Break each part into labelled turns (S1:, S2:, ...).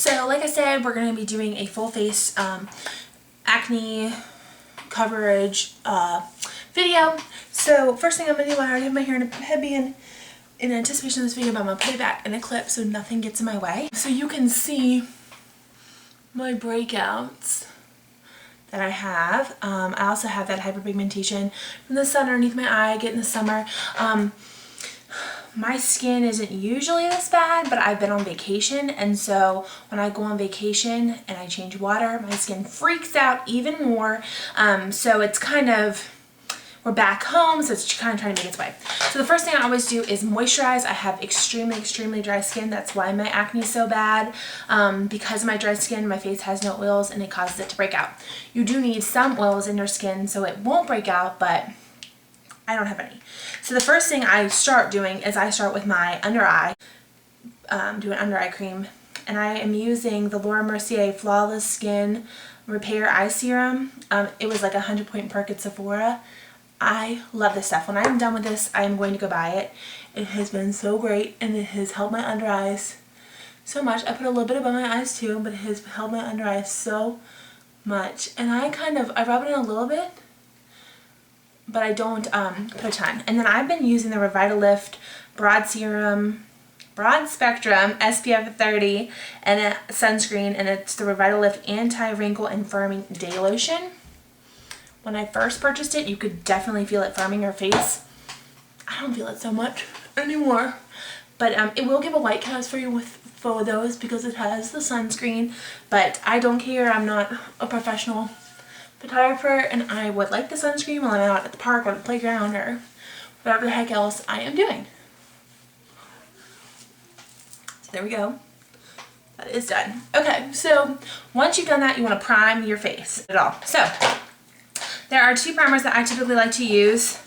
S1: So like I said, we're going to be doing a full face acne coverage video. So first thing I'm going to do, I already have my hair in a headband. In anticipation of this video, I'm going to put it back in a clip so nothing gets in my way. So you can see my breakouts that I have. I also have that hyperpigmentation from the sun underneath my eye I get in the summer. My skin isn't usually this bad, but I've been on vacation, and so when I go on vacation and I change water, my skin freaks out even more. So it's kind of, we're back home, so it's kind of trying to make its way. So the first thing I always do is moisturize. I have extremely dry skin. That's why my acne is so bad. Because of my dry skin, my face has no oils and it causes it to break out. You do need some oils in your skin so it won't break out, but I don't have any. So the first thing I start doing is I start with my under eye, do an under eye cream, and I am using the Laura Mercier Flawless Skin Repair Eye Serum. It was like a 100-point perk at Sephora. I love this stuff. When I'm done with this, I am going to go buy it. It has been so great, and it has helped my under eyes so much. I put a little bit above my eyes too, but it has helped my under eyes so much. And I rub it in a little bit, but I don't put a ton. And then I've been using the Revitalift Broad Spectrum SPF 30 and a sunscreen, and it's the Revitalift Anti-Wrinkle and Firming Day Lotion. When I first purchased it, you could definitely feel it firming your face. I don't feel it so much anymore, but it will give a white cast for you with photos because it has the sunscreen, but I don't care. I'm not a professional photographer, and I would like the sunscreen while I'm out at the park or the playground or whatever the heck else I am doing. So there we go. That is done. Okay, so once you've done that, you want to prime your face at all. So there are two primers that I typically like to use.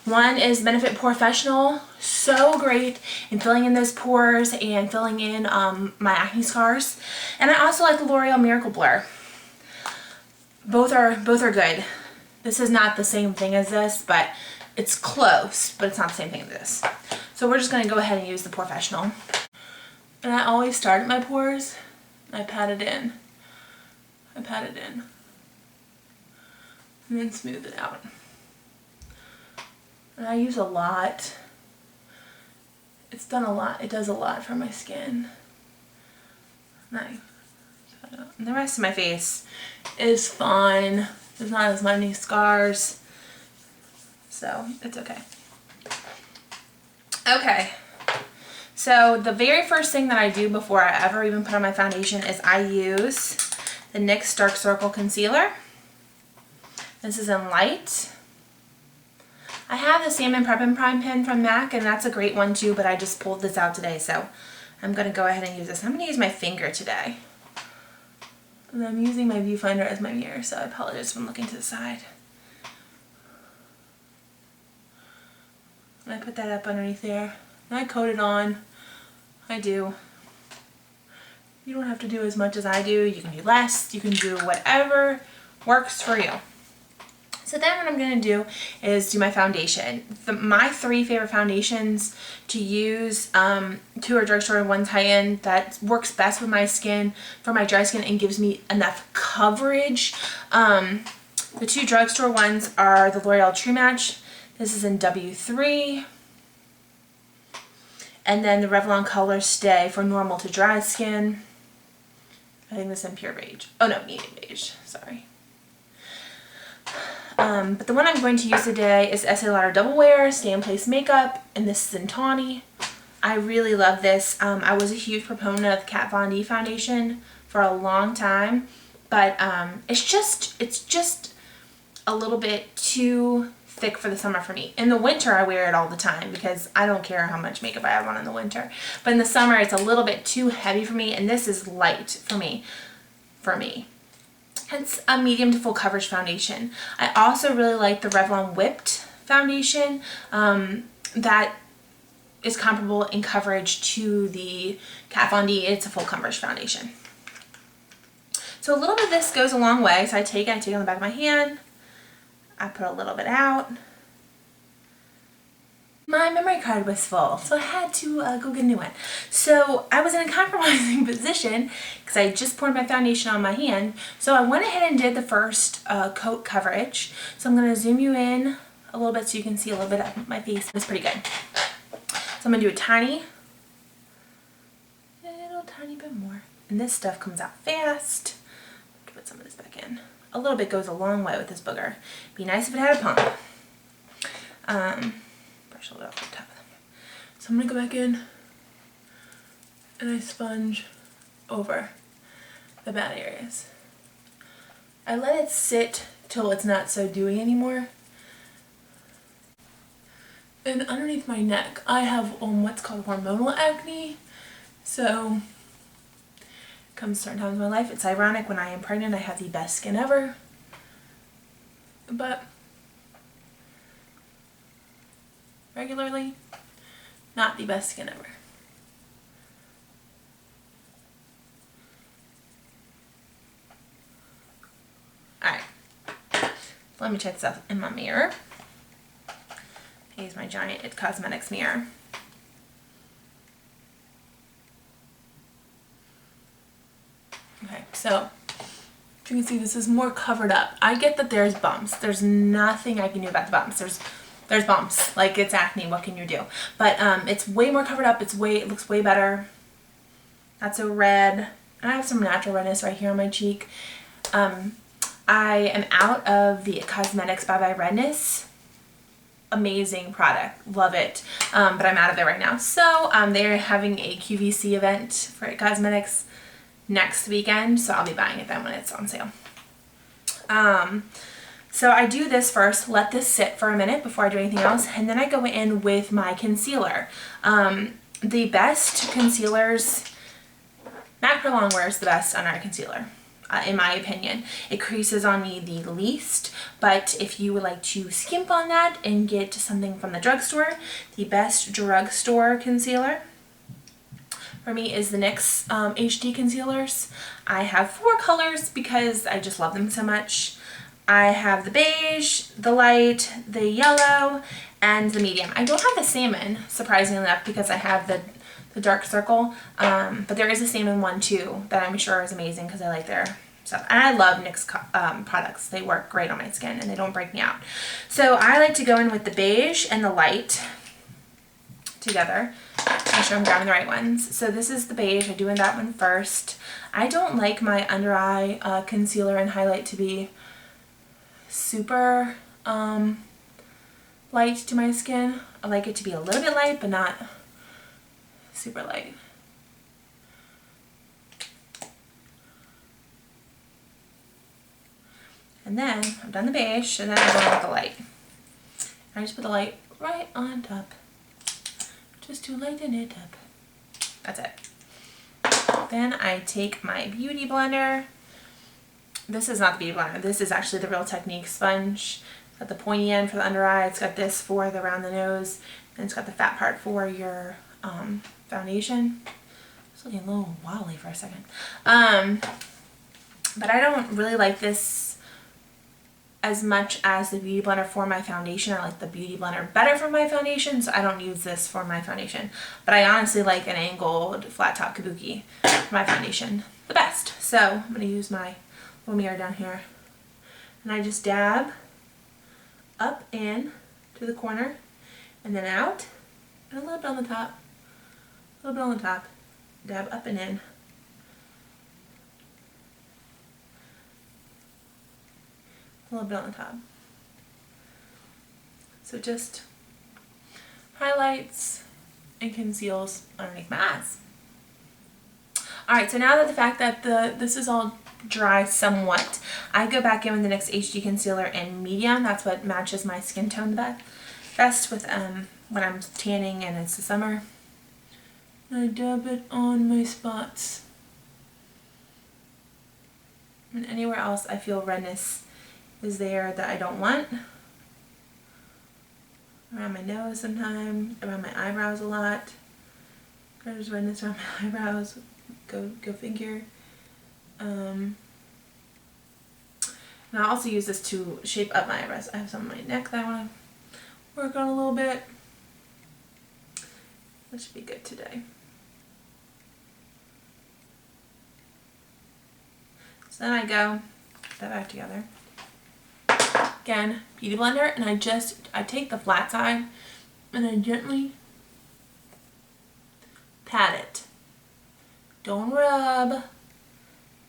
S1: One is Benefit Professional, so great in filling in those pores and filling in my acne scars. And I also like the L'Oreal Miracle Blur. Both are good. This is not the same thing as this, but it's close, but it's not the same thing as this. So we're just going to go ahead and use the Professional. And I always start at my pores, and I pat it in. And then smooth it out. And I use a lot. It's done a lot. It does a lot for my skin. And the rest of my face is fine. There's not as many scars, so it's okay. Okay, so the very first thing that I do before I ever even put on my foundation is I use the NYX Dark Circle Concealer. This is in Light. I have the Salmon Prep and Prime pen from MAC, and that's a great one too, but I just pulled this out today, so I'm going to go ahead and use this. I'm going to use my finger today. And I'm using my viewfinder as my mirror, so I apologize if I'm looking to the side. And I put that up underneath there. And I coat it on. I do. You don't have to do as much as I do. You can do less. You can do whatever works for you. So then what I'm going to do is do my foundation. My three favorite foundations to use, two are drugstore and one's high-end, that works best with my skin for my dry skin and gives me enough coverage. The two drugstore ones are the L'Oreal True Match. This is in W3. And then the Revlon Color Stay for normal to dry skin. I think this is in Pure Beige. Oh no, medium beige, sorry. But the one I'm going to use today is Estee Lauder Doublewear Stay in Place Makeup, and this is in Tawny. I really love this. I was a huge proponent of Kat Von D foundation for a long time, but it's just a little bit too thick for the summer for me. In the winter, I wear it all the time because I don't care how much makeup I have on in the winter. But in the summer, it's a little bit too heavy for me, and this is light for me. It's a medium to full coverage foundation. I also really like the Revlon Whipped foundation. That is comparable in coverage to the Kat Von D. It's a full coverage foundation. So a little bit of this goes a long way. So I take it on the back of my hand. I put a little bit out. my memory card was full, so I had to go get a new one. So I was in a compromising position because I just poured my foundation on my hand. So I went ahead and did the first coat coverage. So I'm going to zoom you in a little bit so you can see a little bit of my face. It's pretty good. So I'm going to do a tiny bit more. And this stuff comes out fast. Put some of this back in. A little bit goes a long way with this booger. Be nice if it had a pump. Brush a little off the top of them. So I'm going to go back in and I sponge over the bad areas. I let it sit till it's not so dewy anymore. And underneath my neck, I have what's called hormonal acne. So, comes certain times in my life. It's ironic, when I am pregnant, I have the best skin ever. But regularly, not the best skin ever. Alright, let me check this out in my mirror. I use my giant It Cosmetics mirror. Okay, so as you can see, this is more covered up. I get that there's bumps. There's nothing I can do about the bumps. There's bumps. Like, it's acne. What can you do? But it's way more covered up. It looks way better. Not so red. And I have some natural redness right here on my cheek. I am out of the Cosmetics Bye Bye Redness. Amazing product. Love it. But I'm out of it right now. So they're having a QVC event for It Cosmetics next weekend, so I'll be buying it then when it's on sale. So I do this first, let this sit for a minute before I do anything else, and then I go in with my concealer. The best concealers, MAC Pro Longwear is the best under eye concealer, in my opinion. It creases on me the least, but if you would like to skimp on that and get something from the drugstore, the best drugstore concealer for me is the NYX HD Concealers. I have 4 colors because I just love them so much. I have the beige, the light, the yellow, and the medium. I don't have the salmon, surprisingly enough, because I have the dark circle, but there is a salmon one too that I'm sure is amazing because I like their stuff. And I love NYX products. They work great on my skin and they don't break me out. So I like to go in with the beige and the light together. Make sure I'm grabbing the right ones. So this is the beige. I do in that one first. I don't like my under eye concealer and highlight to be super light to my skin. I like it to be a little bit light, but not super light. And then I've done the beige, and then I'm going with the light. I just put the light right on top, just to lighten it up. That's it. Then I take my beauty blender. This is not the beauty blender. This is actually the Real Technique sponge. It's got the pointy end for the under eye. It's got this for the around the nose. And it's got the fat part for your foundation. It's looking a little wobbly for a second. But I don't really like this as much as the beauty blender for my foundation. I like the beauty blender better for my foundation, so I don't use this for my foundation. But I honestly like an angled flat top kabuki for my foundation the best. So I'm going to use my little mirror down here, and I just dab up in to the corner and then out, and a little bit on the top, a little bit on the top, dab up and in. A little bit on the top. So just highlights and conceals underneath my eyes. Alright, so now that the fact that this is all dry somewhat, I go back in with the NYX HD Concealer in medium. That's what matches my skin tone best with when I'm tanning and it's the summer. I dab it on my spots. And anywhere else I feel redness is there that I don't want. Around my nose sometimes, around my eyebrows a lot. There's redness around my eyebrows, go figure. And I'll also use this to shape up my eyebrows. I have some on my neck that I want to work on a little bit. This should be good today. So then I go, put that back together. Again, Beauty Blender, and I take the flat side and I gently pat it. Don't rub,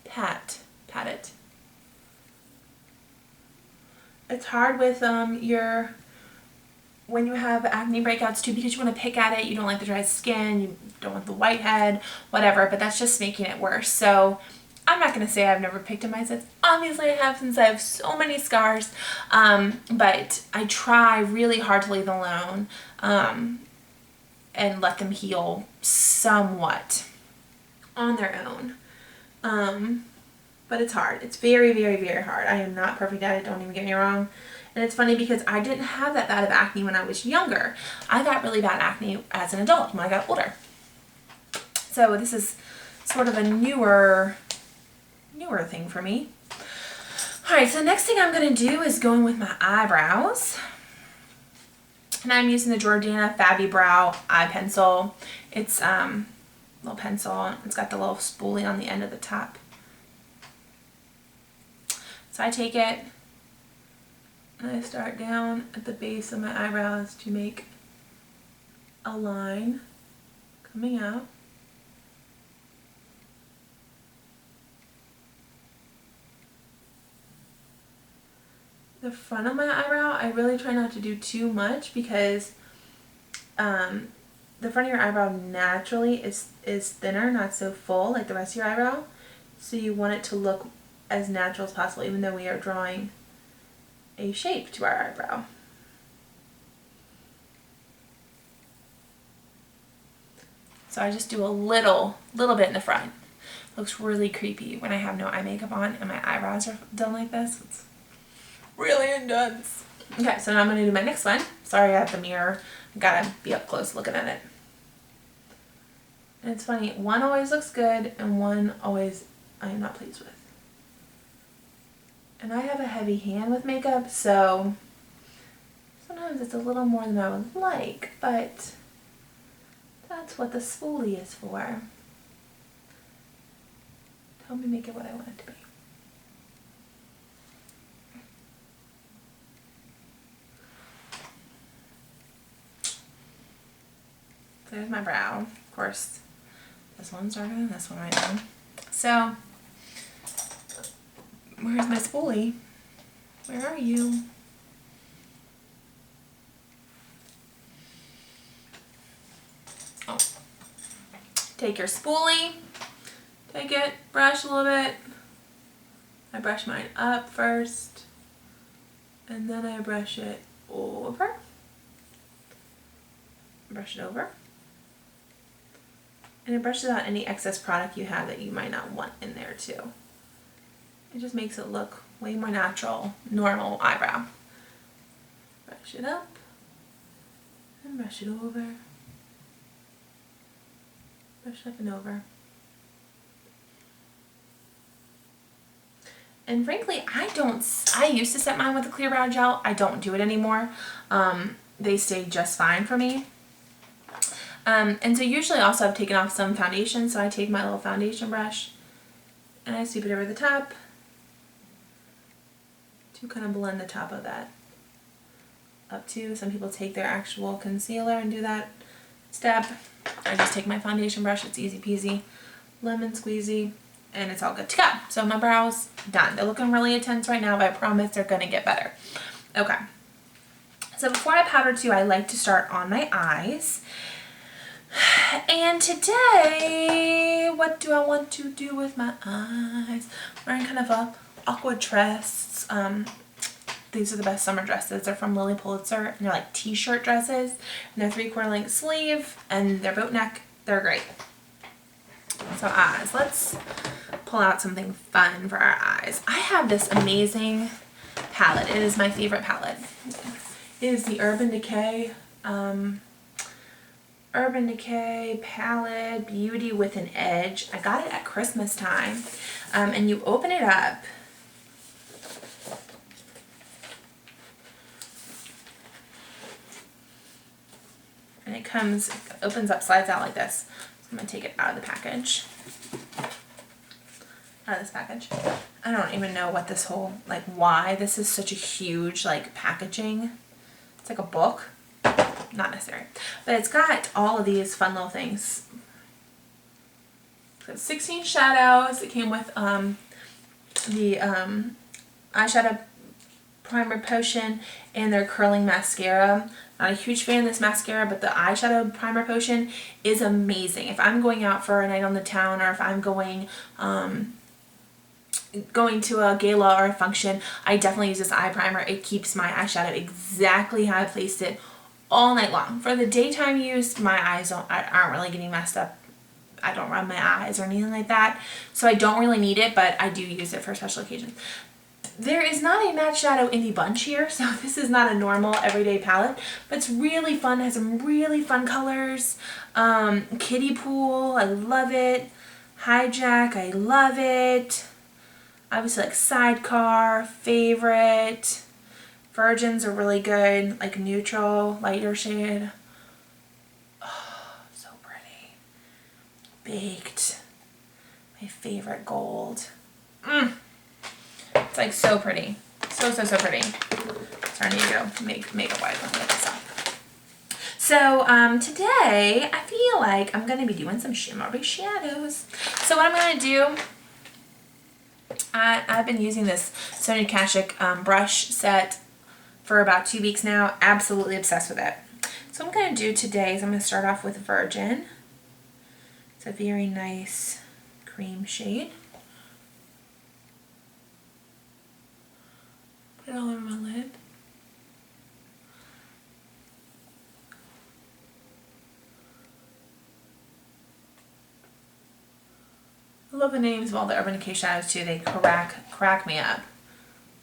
S1: pat it. It's hard with when you have acne breakouts too, because you want to pick at it, you don't like the dry skin, you don't want the whitehead, whatever, but that's just making it worse. So I'm not going to say I've never picked at my sets. Obviously I have, since I have so many scars, but I try really hard to leave them alone and let them heal somewhat on their own. But it's hard. It's very, very, very hard. I am not perfect at it, don't even get me wrong. And it's funny because I didn't have that bad of acne when I was younger. I got really bad acne as an adult when I got older. So this is sort of a newer thing for me. Alright, so the next thing I'm going to do is go in with my eyebrows. And I'm using the Jordana Fabby Brow eye pencil. It's a little pencil. It's got the little spoolie on the end of the top. So I take it and I start down at the base of my eyebrows to make a line coming out. The front of my eyebrow, I really try not to do too much because the front of your eyebrow naturally is thinner, not so full like the rest of your eyebrow. So you want it to look as natural as possible, even though we are drawing a shape to our eyebrow. So I just do a little bit in the front. Looks really creepy when I have no eye makeup on and my eyebrows are done like this. It's really intense. Okay, so now I'm going to do my next one. Sorry, I have the mirror. I gotta be up close looking at it. And it's funny, one always looks good and one always I am not pleased with. And I have a heavy hand with makeup, so sometimes it's a little more than I would like, but that's what the spoolie is for. Help me make it what I want it to be. There's my brow. Of course, this one's darker than this one right now. So, where's my spoolie? Where are you? Oh. Take your spoolie. Take it, brush a little bit. I brush mine up first, and then I brush it over. Brush it over. And it brushes out any excess product you have that you might not want in there too. It just makes it look way more natural, normal eyebrow. Brush it up and brush it over. Brush it up and over. And frankly, I used to set mine with a clear brow gel. I don't do it anymore. They stay just fine for me. And so usually also I've taken off some foundation, so I take my little foundation brush and I sweep it over the top to kind of blend the top of that up too. Some people take their actual concealer and do that step. I just take my foundation brush, it's easy peasy, lemon squeezy, and it's all good to go. So my brows done. They're looking really intense right now, but I promise they're gonna get better. Okay. So before I powder too, I like to start on my eyes. And today, what do I want to do with my eyes? I'm wearing kind of a aqua dress. These are the best summer dresses. They're from Lilly Pulitzer, and they're like t-shirt dresses. And they're 3/4 length sleeve, and they're boat neck. They're great. So eyes, let's pull out something fun for our eyes. I have this amazing palette. It is my favorite palette. It is the Urban Decay Palette Beauty with an Edge. I got it at Christmas time. And you open it up. And And it comes, it opens up, slides out like this. So I'm going to take it out of the package. Out of this package. I don't even know what this whole, like, why this is such a huge, like, packaging. It's like a book. Not necessary. But it's got all of these fun little things. It's got 16 shadows. It came with the eyeshadow primer potion and their curling mascara. Not a huge fan of this mascara, but the eyeshadow primer potion is amazing. If I'm going out for a night on the town, or if I'm going to a gala or a function, I definitely use this eye primer. It keeps my eyeshadow exactly how I placed it all night long. For the daytime use, my eyes aren't really getting messed up. I don't rub my eyes or anything like that, so I don't really need it, but I do use it for special occasions. There is not a matte shadow in the bunch here, so this is not a normal everyday palette, but it's really fun. It has some really fun colors. Kiddie Pool, I love it. Hijack, I love it. Obviously, like Sidecar, Favorite. Virgins are really good, like neutral, lighter shade. Oh, so pretty. Baked, my favorite gold. It's like so pretty. So pretty. Sorry, I need to go makeup wise. I'm gonna get this off. So today I feel like I'm gonna be doing some shimmery shadows. So what I'm gonna do, I've been using this Sonia Kashuk brush set for about 2 weeks now. Absolutely obsessed with it. So what I'm gonna do today is I'm gonna start off with Virgin. It's a very nice cream shade. Put it all over my lid. I love the names of all the Urban Decay shadows too. They crack me up.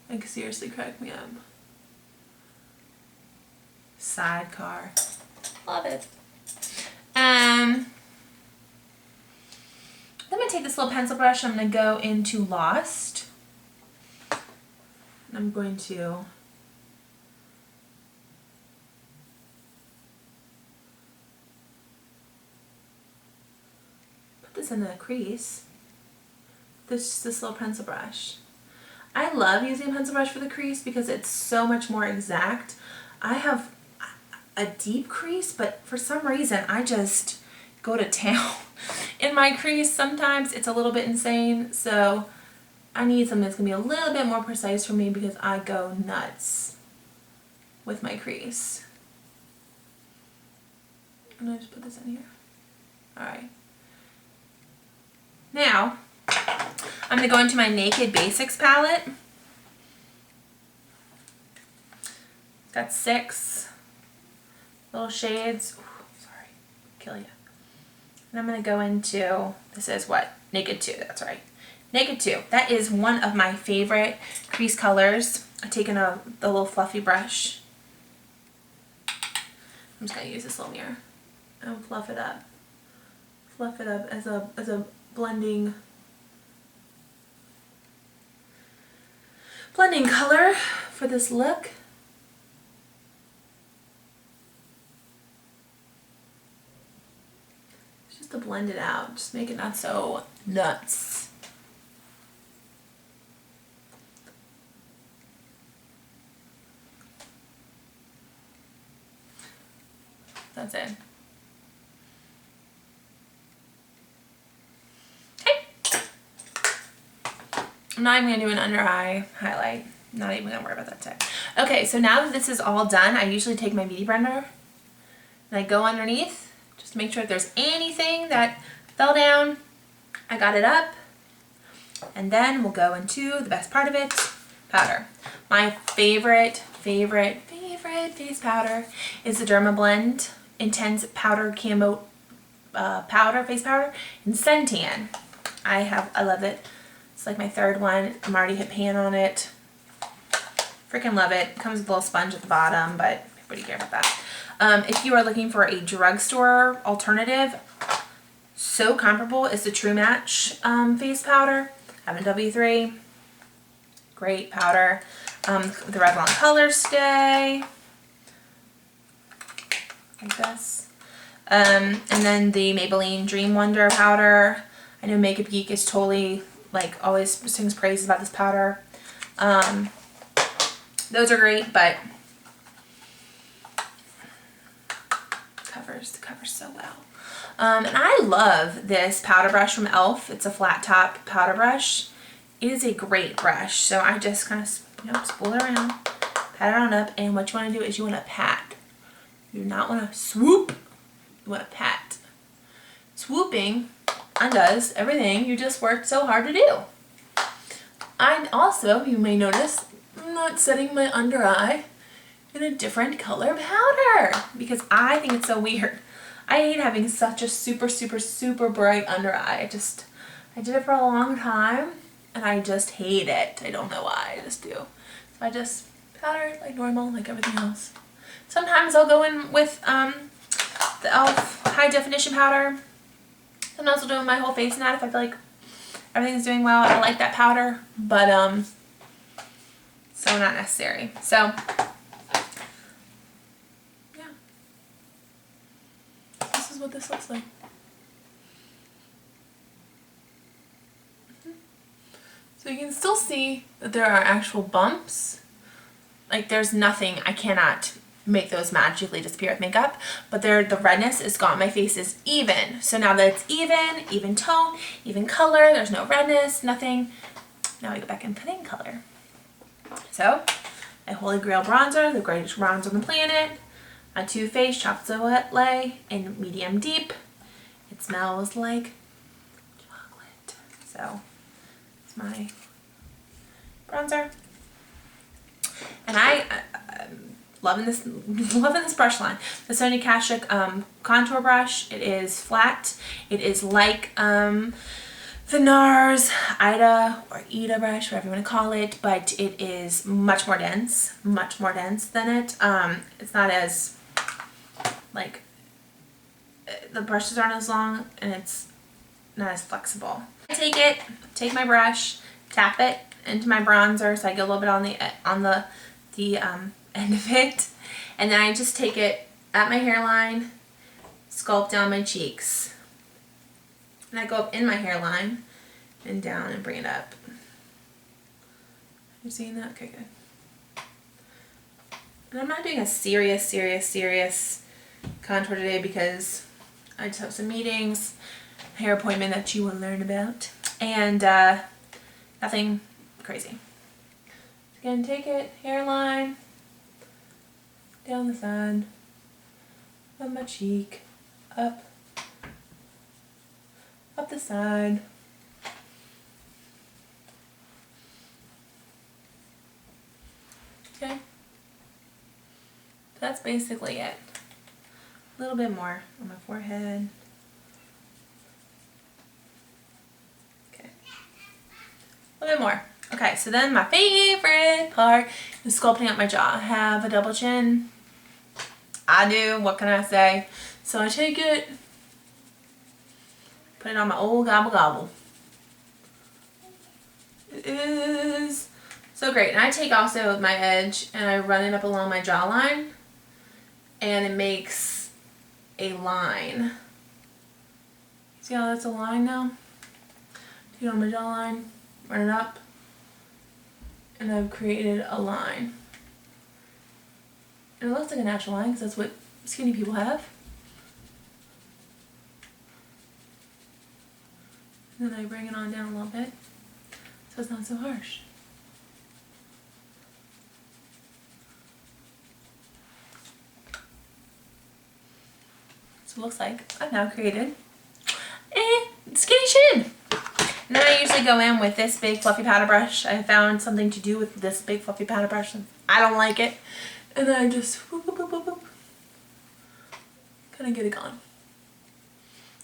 S1: Like seriously crack me up. Sidecar. Love it. Then I'm going to take this little pencil brush. I'm going to go into Lost. And I'm going to put this in the crease. This little pencil brush. I love using a pencil brush for the crease because it's so much more exact. I have a deep crease, but for some reason I just go to town in my crease. Sometimes it's a little bit insane, so I need something that's gonna be a little bit more precise for me because I go nuts with my crease. I'm gonna just put this in here. Alright. Now, I'm gonna go into my Naked Basics palette. It's got 6 little shades. Ooh, sorry, kill you. And I'm gonna go into, this is what? Naked 2, that's right. Naked 2, that is one of my favorite crease colors. I've taken the little fluffy brush. I'm just gonna use this little mirror and fluff it up. Fluff it up as a blending color for this look. Just to blend it out, just make it not so nuts. That's it. Okay. I'm not even going to do an under eye highlight. Not even going to worry about that today. Okay, so now that this is all done, I usually take my beauty blender and I go underneath just to make sure if there's anything that fell down, I got it up. And then we'll go into the best part of it, powder. My favorite face powder is the Dermablend Intense Powder Camo face powder in Suntan. I love it. It's like my 3rd one. I'm already hit pan on it. Freaking love it. Comes with a little sponge at the bottom, but what do you care about that? If you are looking for a drugstore alternative, so comparable is the True Match face powder. I have a W3. Great powder. The Revlon Color Stay. Like this. And then the Maybelline Dream Wonder powder. I know Makeup Geek is totally, like, always sings praises about this powder. Those are great, but covers so well. And I love this powder brush from e.l.f. It's a flat top powder brush. It is a great brush. So I just kind of, you know, spool it around, pat it on up, and what you want to do is you want to pat. You do not want to swoop. You want to pat. Swooping undoes everything you just worked so hard to do. And also, you may notice, I'm not setting my under eye in a different color powder because I think it's so weird. I hate having such a super, super, super bright under eye. I did it for a long time and I just hate it. I don't know why, I just do. So I just powder it like normal, like everything else. Sometimes I'll go in with the e.l.f. high definition powder. Sometimes I'll do my whole face in that if I feel like everything's doing well. I like that powder, but so not necessary. So yeah, this is what this looks like. So you can still see that there are actual bumps. Like there's nothing, I cannot make those magically disappear with makeup, but the redness is gone. My face is even. So now that it's even tone, even color, there's no redness, nothing. Now we go back and put in color. So, my Holy Grail bronzer, the greatest bronzer on the planet. My Too Faced Chocolate Lait in medium deep. It smells like chocolate. So, it's my bronzer. And I'm loving this brush line. The Sonia Kashuk contour brush. It is flat. It is like the NARS Ida or Ida brush, whatever you want to call it, but it is much more dense than it. It's not as, like, the brushes aren't as long and it's not as flexible. I take my brush, tap it into my bronzer so I get a little bit on the end of it, and then I just take it at my hairline, sculpt down my cheeks. And I go up in my hairline and down and bring it up. You seeing that? Okay, good. And I'm not doing a serious contour today because I just have some meetings, hair appointment that you will learn about, and nothing crazy. Again, take it, hairline, down the side, on my cheek, up the side. Okay. That's basically it. A little bit more on my forehead. Okay. A little bit more. Okay, so then my favorite part is sculpting up my jaw. I have a double chin. I do, what can I say? So I take it, put it on my old gobble gobble. It is so great. And I take also my edge and I run it up along my jawline and it makes a line. See how that's a line now? Take it on my jawline, run it up, and I've created a line. And it looks like a natural line because that's what skinny people have. And then I bring it on down a little bit so it's not so harsh. So it looks like I've now created a skinny chin. And then I usually go in with this big fluffy powder brush. I found something to do with this big fluffy powder brush and I don't like it. And then I just whoop, whoop, whoop, whoop, whoop. Kind of get it gone.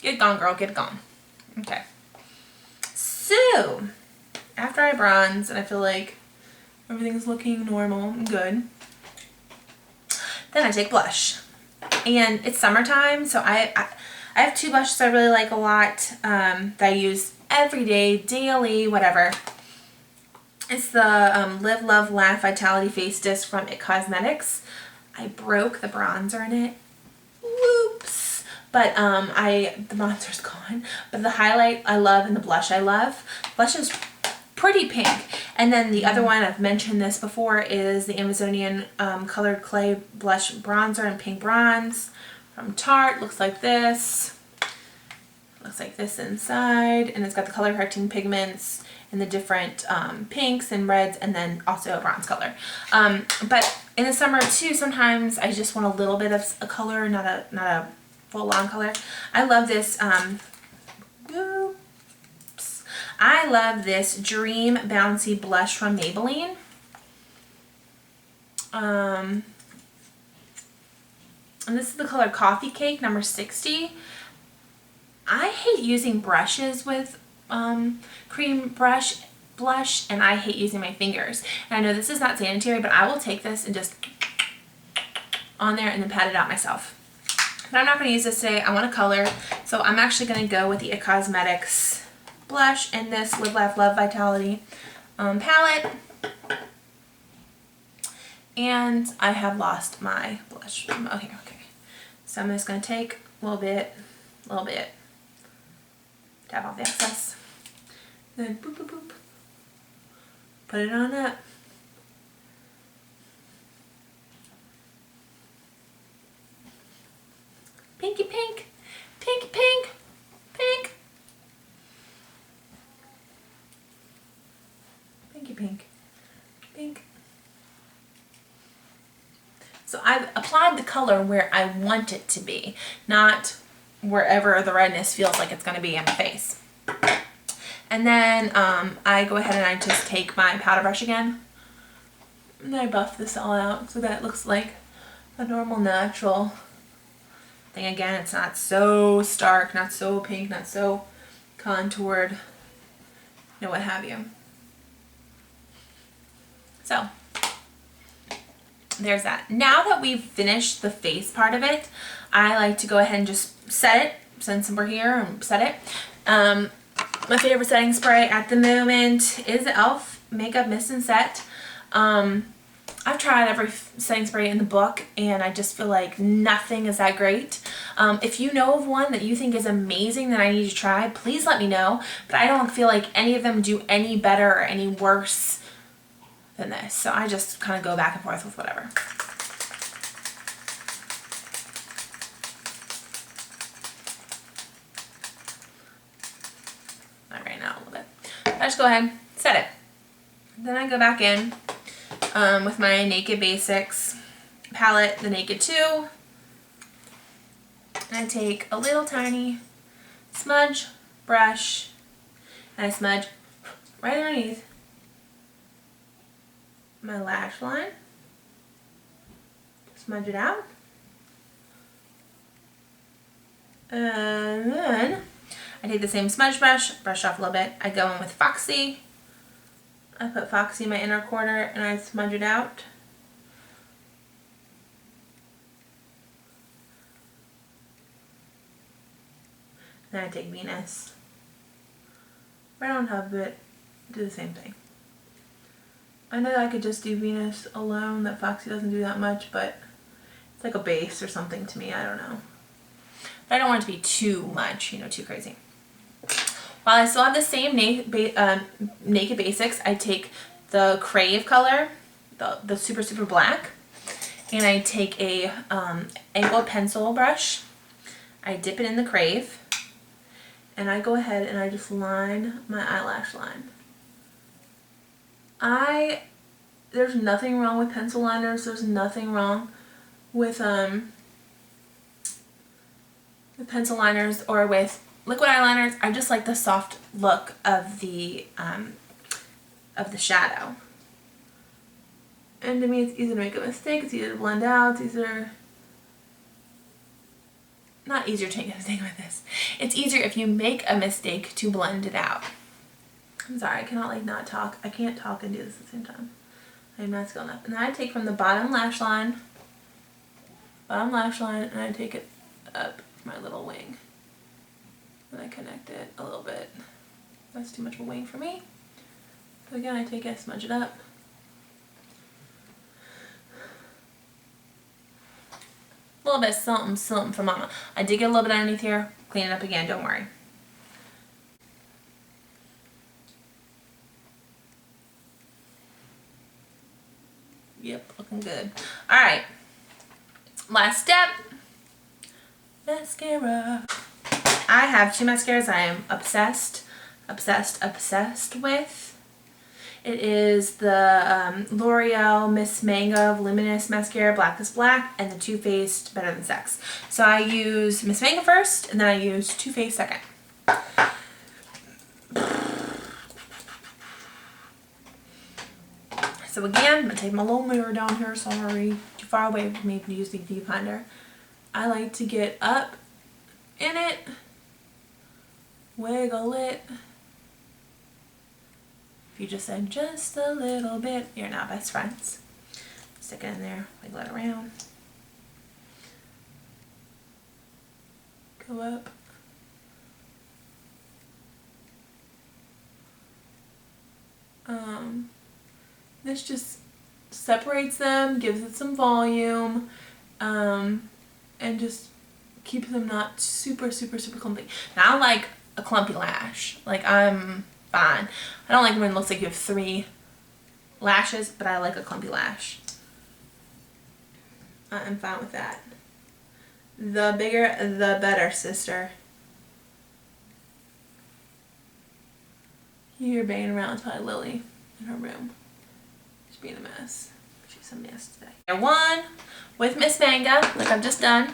S1: Get it gone, girl, get it gone. Okay. So, after I bronze and I feel like everything's looking normal and good, then I take blush. And it's summertime, so I have two blushes I really like a lot that I use every day, daily, whatever. It's the Live, Love, Laugh Vitality Face Disc from IT Cosmetics. I broke the bronzer in it. Whoops. But the bronzer's gone. But the highlight I love and the blush I love. Blush is pretty pink. And then the other one, I've mentioned this before, is the Amazonian Colored Clay Blush Bronzer in Pink Bronze from Tarte. Looks like this. Looks like this inside. And it's got the color correcting pigments and the different pinks and reds, and then also a bronze color. But in the summer too, sometimes I just want a little bit of a color, not a full-on color. I love this. I love this Dream Bouncy Blush from Maybelline. And this is the color Coffee Cake, number 60. I hate using brushes with cream blush, and I hate using my fingers. And I know this is not sanitary, but I will take this and just on there and then pat it out myself. But I'm not going to use this today. I want a color, so I'm actually going to go with the It Cosmetics blush and this Live Laugh Love Vitality palette. And I have lost my blush. Oh, here, okay. So I'm just going to take a little bit, tap off the excess, then boop, boop, boop, put it on up. Pinky pink, pinky pink, pink. Pinky pink, pink. So I've applied the color where I want it to be, not wherever the redness feels like it's going to be in my face. And then I go ahead and I just take my powder brush again, and I buff this all out so that it looks like a normal, natural thing. Again, it's not so stark, not so pink, not so contoured, you know, what have you. So there's that. Now that we've finished the face part of it, I like to go ahead and just set it, since we're here, and set it. My favorite setting spray at the moment is the e.l.f. Makeup Mist and Set. I've tried every setting spray in the book, and I just feel like nothing is that great. If you know of one that you think is amazing that I need to try, please let me know. But I don't feel like any of them do any better or any worse than this. So I just kind of go back and forth with whatever. Not right now, a little bit. I just go ahead, set it. Then I go back in with my Naked Basics palette, the Naked 2. And I take a little tiny smudge brush and I smudge right underneath my lash line. Smudge it out. And then I take the same smudge brush off a little bit. I go in with Foxy. I put Foxy in my inner corner and I smudge it out. Then I take Venus right on top of it, do the same thing. I know that I could just do Venus alone, that Foxy doesn't do that much, but it's like a base or something to me, I don't know. But I don't want it to be too much, you know, too crazy. While I still have the same Naked Basics, I take the Crave color, the super, super black, and I take a angled pencil brush. I dip it in the Crave, and I go ahead and I just line my eyelash line. There's nothing wrong with pencil liners. There's nothing wrong with pencil liners or with liquid eyeliners. I just like the soft look of the shadow. And to me, it's easy to make a mistake. It's easier to blend out. It's easier. Not easier to make a mistake with this. It's easier if you make a mistake to blend it out. I'm sorry, I cannot like not talk. I can't talk and do this at the same time. I'm not skilled enough. And then I take from the bottom lash line, and I take it up my little wing. And I connect it a little bit. That's too much of a wing for me. So again, I take it, smudge it up. little bit of something, something for mama. I did get a little bit underneath here. Clean it up again, don't worry. Yep, looking good. Alright. Last step. Mascara. I have two mascaras I am obsessed with. It is the L'Oreal Miss Manga Voluminious Mascara, Black is Black, and the Too Faced Better Than Sex. So I use Miss Manga first, and then I use Too Faced second. So again, I'm going to take my little mirror down here, sorry, too far away for me to use the viewfinder. I like to get up in it, wiggle it. If you just said just a little bit, you're not best friends. Stick it in there, wiggle it around. Go up. This just separates them, gives it some volume, and just keeps them not super clumpy. Now I like a clumpy lash. Like, I'm fine. I don't like when it looks like you have 3 lashes, but I like a clumpy lash. I'm fine with that. The bigger, the better, sister. You hear banging around, it's probably Lilly in her room. She's being a mess. She's a mess today. One with Miss Manga, like I've just done.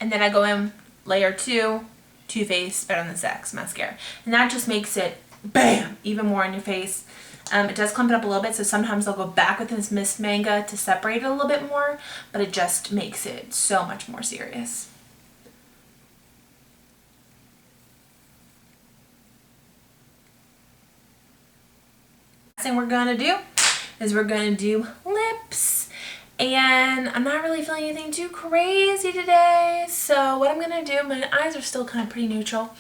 S1: And then I go in layer 2, Too Faced Better Than Sex mascara. And that just makes it, bam, even more in your face. It does clump it up a little bit, so sometimes I'll go back with this Miss Manga to separate it a little bit more, but it just makes it so much more serious. Last thing we're gonna do is we're gonna do lips. And I'm not really feeling anything too crazy today, so what I'm going to do, my eyes are still kind of pretty neutral,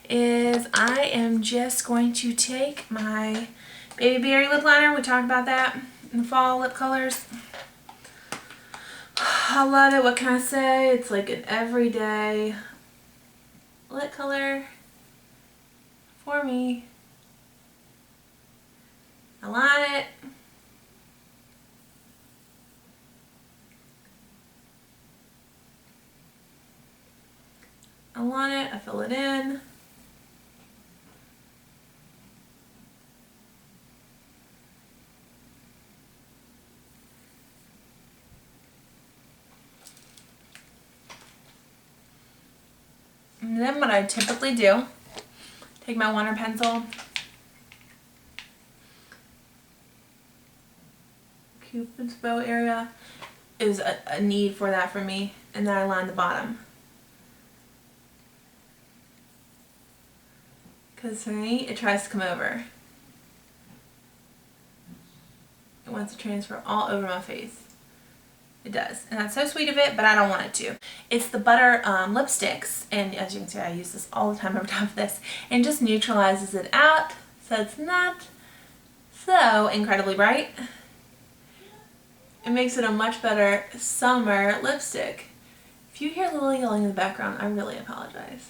S1: is I am just going to take my Baby Berry lip liner. We talked about that in the fall lip colors. I love it. What can I say? It's like an everyday lip color for me. I line it. I line it, I fill it in. And then what I typically do, take my water pencil, Cupid's bow area is a need for that for me, and then I line the bottom. Because for me, it tries to come over. It wants to transfer all over my face. It does. And that's so sweet of it, but I don't want it to. It's the butter lipsticks, and as you can see, I use this all the time over top of this, and just neutralizes it out so it's not so incredibly bright. It makes it a much better summer lipstick. If you hear Lilly yelling in the background, I really apologize.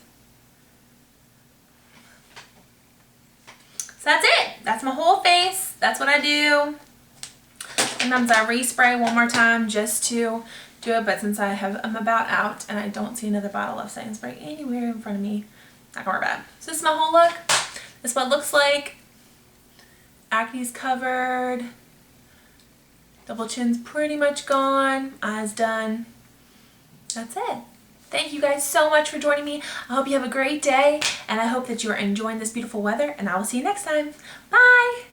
S1: So that's it. That's my whole face. That's what I do. Sometimes I respray one more time just to do it, but since I'm about out and I don't see another bottle of setting spray anywhere in front of me, not gonna worry about it. So this is my whole look. This is what it looks like. Acne's covered. Double chin's pretty much gone. Eyes done. That's it. Thank you guys so much for joining me. I hope you have a great day, and I hope that you are enjoying this beautiful weather, and I will see you next time. Bye!